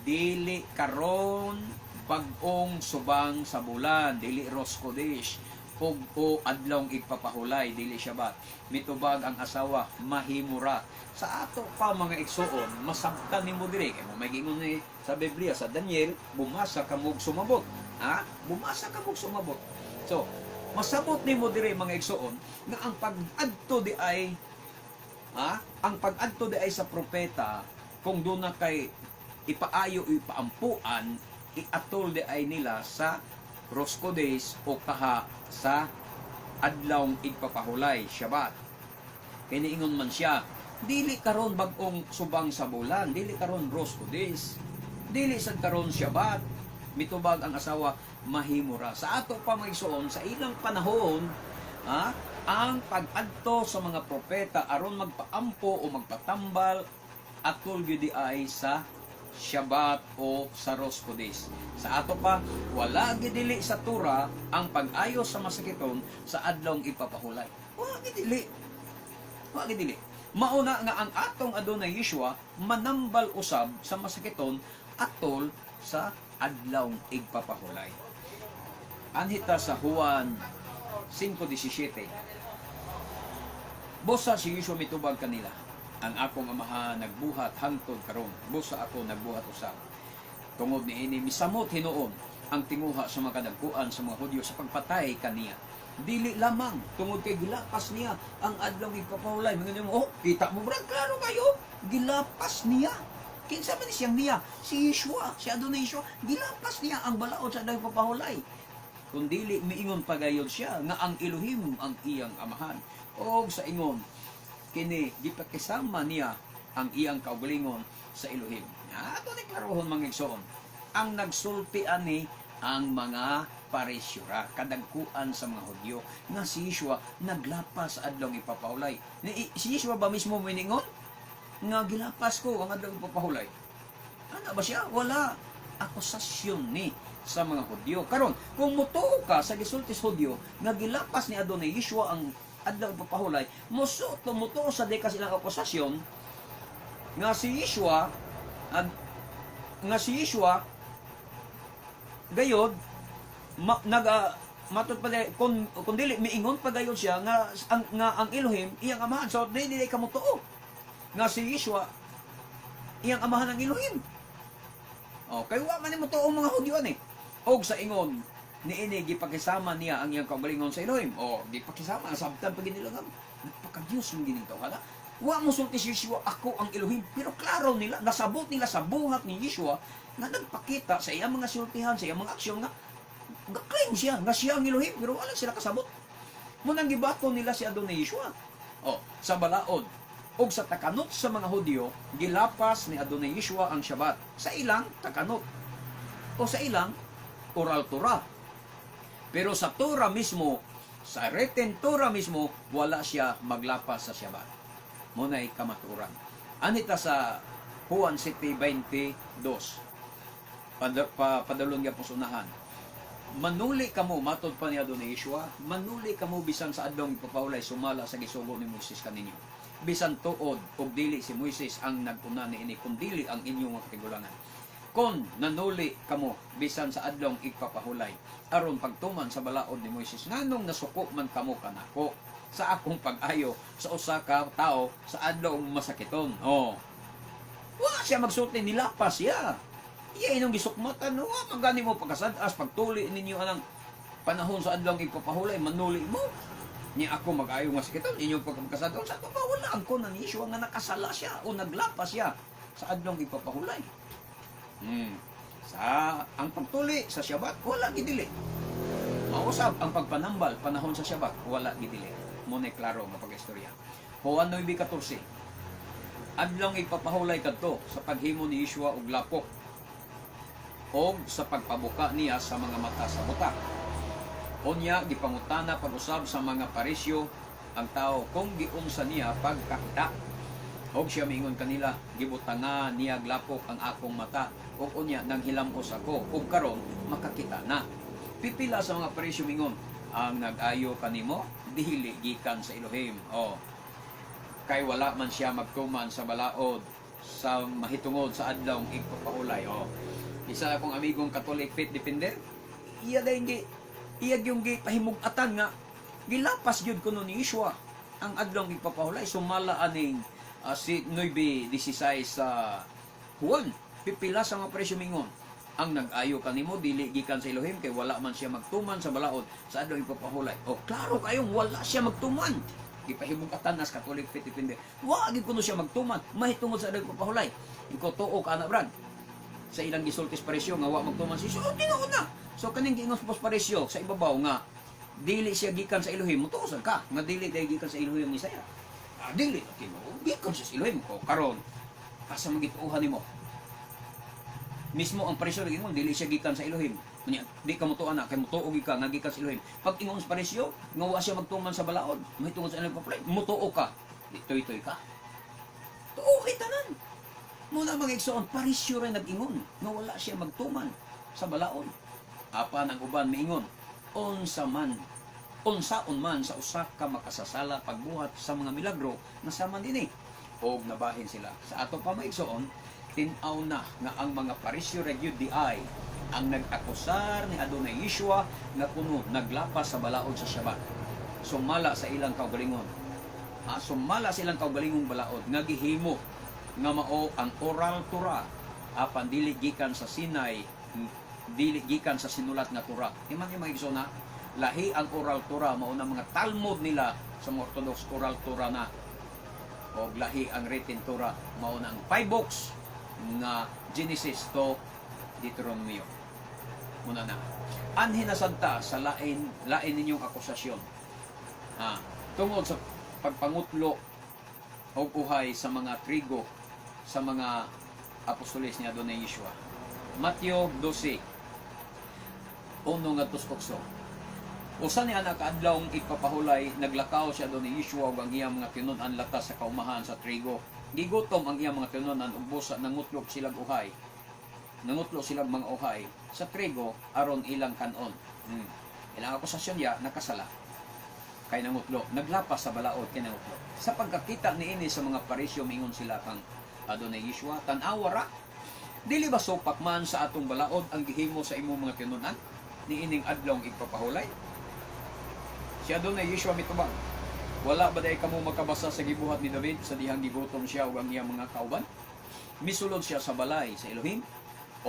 Dili karon bag-ong subang sa bulan, dili Rosh Kodesh, o adlawng igpapahulay, dili Shabbat. Mitubag ang asawa, mahimura. Sa ato pa mga igsuon, masabtan nimo diri kay may gingon ni sa Biblia sa Daniel, bumasa ka mog sumabot. Ha? Bumasa ka mog sumabot. So, masabot nimo diri mga igsuon nga ang pag-adto di ay ang pag-adto di ay sa propeta kung doon na kay ipaayo ipaampuan iatol di ay nila sa Rosh Kodesh o kaha sa adlawng igpapahulay Shabbat. Kiniingon man siya, dili karon bag-ong subang sa bulan, dili karon Rosh Kodesh, dili sad karon Shabbat. Mitubag ang asawa, mahimura. Sa ato pa magsuon sa ilang panahon, ang pag-adto sa mga propeta aron magpaampo o magpatambal atol gyud ay sa Shabbat o sa Rosh Kodesh. Sa ato pa, wala gidili sa Tura ang pag-ayos sa masakiton sa adlawng ipapahulay. Wala gidili. Wala gidili. Mauna nga ang atong Adonai Yeshua manambal usab sa masakiton atol sa adlawng igpapahulay. Anhita sa Juan 5:17. Bosa si Yeshua mitubag kanila, ang akong amahan nagbuhat hangtod karon, busa ako nagbuhat usab. Tungod niini misamot hinuon ang tinguha sa mga kadagkuan sa mga Hudyo sa pagpatay kaniya. Dili lamang tungod kay gilapas niya ang adlaw igpapahulay. Mga mo, kita mo brad, klaro kayo, gilapas niya. Kinsa man siyang niya? Si Yeshua, si Adonai Yeshua, gilapas niya ang balaod sa adlaw igpapahulay. Kung dili miingon pagayod siya nga ang Elohim ang iyang amahan. O sa ingon kini gipakisama niya ang iyang kaugalingon sa Elohim. Ato ni klarohon mga igsoon. Ang nagsulti ani ang mga parisyura, kadagkuan sa mga Hudyo nga si Yeshua naglapas sa adlaw ipapahulay. Si Yeshua ba mismo miningon nga gilapas ko ang adlaw ipapahulay? Ano ba siya? Wala. Akusasyon ni sa mga Hudyo. Karon, kung mutuo ka sa gisultis Hudyo nga gilapas ni Adonai Yeshua ang adlaw ipapahulay, mutuo sa dekas ilang akusasyon nga si Yeshua gayod matod pa kung dili miingon pa gayod siya nga ang Elohim iyang amahan. So dili ka mutuo nga si Yeshua iyang amahan ng Elohim. Kay wa man mo tuong mga Hudyo ani. Og sa ingon niini gipakisama niya ang iyang kaugalingon sa Elohim. Gipakisama sabtan pag nila nga napaka-Dios mong gininto kada. Wa mo sulti si Yeshua ako ang Elohim, pero klaro nila nasabot nila sa buhat ni Yeshua nga nagpakita sa iyang mga sultihan, sa iyang mga aksyon nga claim siya nga siya ang Elohim, pero wala sila kasabot. Munang gibaton nila si Adonai Yeshua. Sa balaod og sa takanot sa mga Hudyo, gilapas ni Adonai Yeshua ang Shabbat sa ilang takanot o sa ilang oral Torah. Pero sa Torah mismo, sa written Torah mismo, wala siya maglapas sa Shabbat. Muna'y kamaturan. Anita sa Juan 7:22, padalon nga pusunahan. Manuli kamo, matod pa ni Adonai Yeshua, manuli kamo bisan sa adlong ipapahulay sumala sa gisugo ni Moises kaninyo. Bisan tuod og dili si Moises ang naguna niini, kun dili ang inyong mga katigulangan. Kon nanuli kamo bisan sa adlong igpapahulay aron pagtuman sa balaod ni Moises, nganong nasuko man kamo kanako sa akong pag-ayo sa usa ka tao sa adlong masakiton. Wa siya magsulti, nilapas siya. Iya inong gisukmatan, wa magani mo pagkasadas pagtuli ninyo anang panahon sa adlong igpapahulay, manuli mo. Ni ako mag-ayo nga sakit inyong pagkasado sa to wala ang ko ng issue nga nakasala siya o naglapas siya sa adlong ipapahulay. Sa ang pagtuli sa Syabat wala gidili. Mausap ang pagpanambal panahon sa Syabat wala gidili. Mo ni klaro nga pag-istorya. Juan 9:14. Adlong ipapahulay kadto sa paghimo ni Yeshua og lapok o sa pagpabuka niya sa mga mata sa buta. Unya gipangutana pag-usab sa mga parisyo ang tao kung giunsa niya pagkakita. Og siya miingon kanila, gibutanga niya glapok ang akong mata og unya nang hilamos ako ug karon makakita na. Pipila sa mga parisyo mingon, ang nag-ayo kanimo dili gikan sa Elohim. Kay wala man siya magtuman sa balaod sa mahitungod sa adlong igpapahulay. Isa akong amigong Catholic faith defender, iya yung pahimugatan nga gilapas gyud kuno ni Yeshua ang adlong ipapahulay sumala aning si 9:16 sa Juan. Pipila sa mga presyo mingon, ang nag-ayo kanimo dili gikan sa Elohim kay wala man siya magtuman sa balaod sa adlong ipapahulay. Klaro kayong wala siya magtuman. Gipahimugatan nas Catholic faith defender. Wa gid kuno siya magtuman mahitungod sa adlong ipapahulay. Ikaw tuo ka na brad sa ilang gisultis paresyo nga wa magtuman si Yeshua. Tinuod na. So kaning giingos paresyo sa ibabaw nga dili siya gikan sa Elohim, mutuosan ka nga dili day gikan sa Elohim ni saya. Dili tinuod gikan sa Elohim ko karon asa magituohan nimo. Mismo ang paresyo lagi mo dili siya gikan sa Elohim. Kunya di ka mutuan na kay mutuo ka nga gikan sa Elohim. Pag ingong paresyo nga wa siya magtuman sa balaod, mahitungod sa Elohim papalay, mutuo ka. Ditoy-toy ka. Tuo kay tanan. Muna mga igsoon, parisyo rin nag-ingon nga wala siya magtuman sa balaod. Apan ang uban miingon, unsaon man sa usa ka makasasala pagbuhat sa mga milagro na sama dinhi og nabahin sila. Sa ato pa maigsoon, tin-aw na nga ang mga parisyo gyud di ay ang nag-akusar ni Adonai Yeshua nga kuno naglapas sa balaod sa Syabat. Sumala sa ilang kaugalingon. Sumala sa ilang kaugalingong balaod nga gihimo nga mao ang oral Torah apan dili gikan sa Sinai, dili gikan sa sinulat nga Torah. Iman yung mga na lahi ang oral Torah mao na mga Talmud nila sa mga Orthodox oral Torah na o lahi ang written Torah mao na ang 5 books na Genesis to Deuteronomio. Muna na anhin na sadta sa lain ninyong akusasyon tungod sa pagpangutlo o buhay sa mga trigo sa mga apostoles ni Adonai Yeshua. Mateo 12 nga tusokso. Usa ni anak adlawng ipapahulay naglakaw si Adonai Yeshua ug ang iyang mga tinun-an latas sa kaumahan sa trigo. Gigutom ang iyang mga tinun-an ug busa nangutlok silang uhay. Nangutlo silang mga uhay sa trigo aron ilang kanon. Ilang akusasyon ya nakasala. Kay nangutlo, naglapas sa balaod kay nangutlo. Sa pagkakita niini sa mga parisyo mingon sila kang Adonai Yeshua, tan-awa ra. Dili ba sopak man sa atong balaod ang gihimo sa imong mga tinun-an niining adlong igpapahulay? Si Adonai Yeshua mitubang, wala ba day kamo makabasa sa gibuhat ni David sa dihang gigutom siya ug ang iyang mga kauban? Misulod siya sa balay sa Elohim,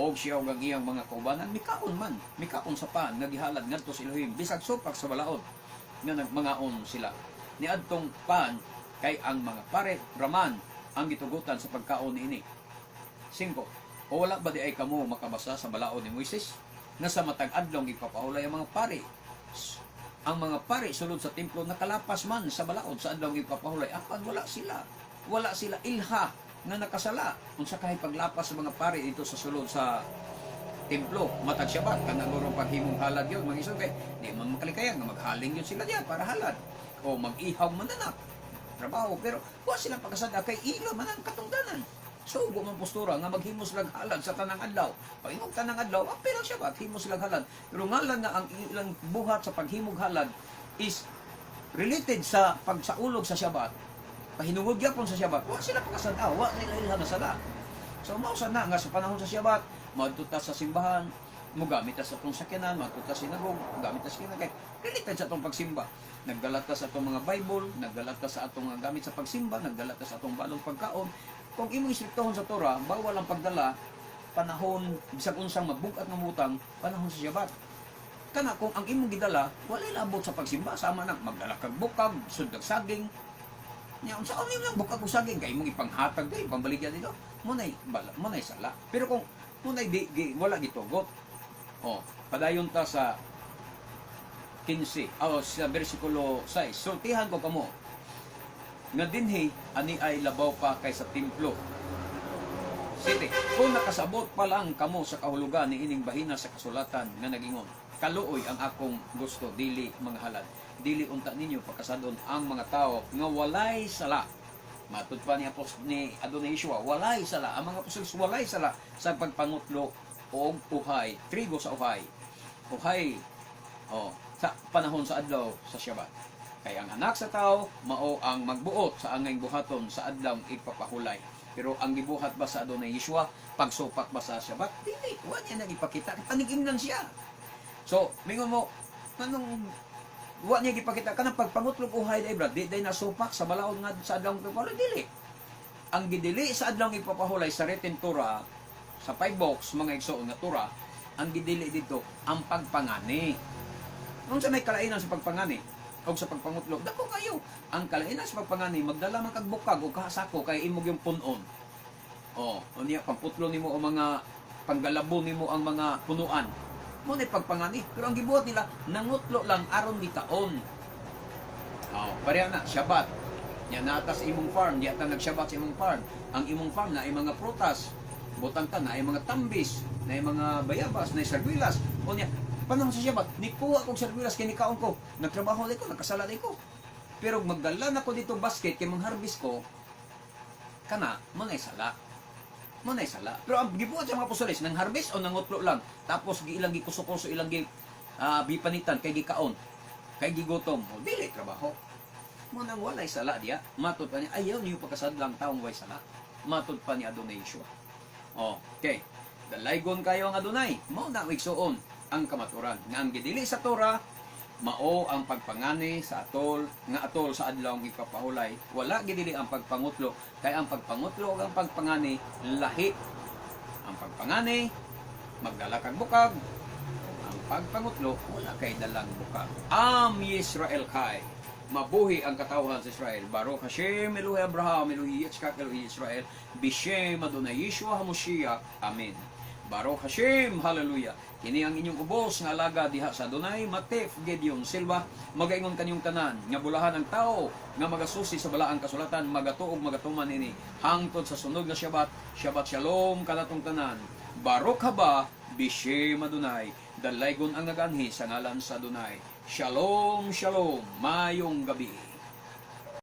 og siya ug ang iyang mga kaubanan mikaon sa pan nagihalad ngadto sa Elohim bisag sopak sa balaod nga nagmangaon sila. Niadtong pan kay ang mga pare raman ang gitugutan sa pagkaon niini. 5. O wala ba di ay kamo makabasa sa balaod ni Moises na sa matag adlong ipapahulay ang mga pare? Ang mga pare sulod sa templo nakalapas man sa balaod sa adlong ipapahulay apan wala sila ilha nga nakasala unsa kay paglapas sa mga pare dito sa sulod sa templo matag Syabat kanang urong paghimong halad yun mga iso kay di man makalikayan nga maghaling yun sila diyan para halad o mag-ihaw mananap trabaho pero wa silang pagkasada kay ilo man ang katungdanan. So ug man postura nga maghimos lag halad sa tanang adlaw. Pag imong tanang adlaw apil ang Syabat himos lag halad. Pero ngalan nga ang ilang buhat sa paghimog halad is related sa pagsaulog sa Syabat. Pahinungod gyapon sa Syabat. Wa sila pagkasada, wa nila ilha na sala. So mao sana nga sa panahon sa Syabat, madto sa simbahan, mogamit ta sa atong sakyanan, madto ta sa sinagog, mogamit ta sa sakyanan kay related sa atong pagsimba. Nagdalat ta sa atong mga Bible, nagdalat ta sa atong mga gamit sa pagsimba, nagdalat ta sa atong balong pagkaon. Kung imong istriktohon sa Torah, bawal ang pagdala panahon bisag unsang magbug-at ng utang panahon sa Syabat. kana kung ang imong gidala walay labot sa pagsimba sama nang magdala kag bukag, sundag saging. Nya unsa ano lang bukag ug saging kay imong ipanghatag day pambaligya dito. Munay sala. Pero kung munay wala gitugot. Oh, padayon ta sa 15 sa bersikulo 6. Sultihan ko kamo nga dinhi ani ay labaw pa kay sa templo. Siti, kung nakasabot pa lang kamo sa kahulugan ni ining bahina sa kasulatan nga nagingon, kaluoy ang akong gusto, dili mga halad. Dili unta ninyo pagkasadon ang mga tao nga walay sala. Matud pa ni Adonai Yeshua, walay sala. Ang mga apostles walay sala sa pagpangutlo og uhay, trigo sa uhay. Uhay, sa panahon sa adlaw sa Shabbat. Kay ang anak sa tao, mao ang magbuot sa angay buhaton sa adlaw ipapahulay. Pero ang gibuhat ba sa Adonai Yeshua, pagsupak ba sa Shabbat? Dili, wala niya nagipakita. Panigim lang siya. So, mingon mo, anong wa niya gipakita kanang pagpangutlog uhay day brad, di nasupak sa balaod nga sa adlaw ipapahulay, dili. Ang gidili sa adlaw ipapahulay sa written Torah, sa 5 books, mga igsoon nga Torah, ang gidili dito, ang pagpangani. Kung sa may kalainan sa pagpangani, o sa pagpangutlog, dako kayo. Ang kalainan sa pagpangani, magdala man kag bukag o kahasako kay imog yung punon. Niya, pamputlo nimo ang mga, panggalabo nimo ang mga punuan. Mo na pagpangani. Pero ang gibuhat nila, nangutlo lang aron di taon. Pareha na, Shabbat. Yan natas imong farm, di ata nag-Shabbat sa imong farm. Ang imong farm na ay mga prutas, butang ta na ay mga tambis, na ay mga bayabas, na ay sardilas. O niya, panahon sa Shabbat, nikuha kong sardilas kay nikaon ko. Nagtrabaho din ko, nagkasala din ko. Pero magdala na ko dito basket kay mangharbis ko, kana, manay sala. Manay sala. Pero ang gibuhat sa mga apostoles, nang harvest o nangutlo lang. Tapos ilang gikuso-kuso, ilang bipanitan, kay gikaon, kay gigutom. O dili trabaho. Munang walay sala diya. Matod pa niya, ayaw niyo pagkasadlang taong way sala. Matod pa ni Adonai Yeshua. Okay. Dalaygon kayo ang Adonai. Mao na igsuon ang kamaturan. Nga ang gidili sa Torah, mao ang pagpangani sa atol, nga atol sa adlaw ipapahulay. Wala gidili ang pagpangutlo, kay ang pagpangutlo ug ang pagpangani lahi. Ang pagpangani magdala kag bukag. Ang pagpangutlo wala kay dalang bukag. Am Yisrael kay mabuhi ang katawhan sa Israel. Baruch Hashem Elohe Abraham, Elohe Yitzchak, Elohe Israel, Bishem Adonai Yeshua HaMashiach. Amen. Baruch Hashem, hallelujah. Kini ang inyong ubos nga alaga diha sa Adonai, Matef Gedeon Silva, magaingon kanyong tanan, nga bulahan ang tao, nga magasusi sa balaang kasulatan, magatuog magatuman ini, hangtod sa sunod na Shabbat, Shabbat Shalom kanatong tanan. Baruch haba, Bishem Adonai, dalaygon ang naganhi sa ngalan sa Adonai. Shalom, shalom, mayong gabi.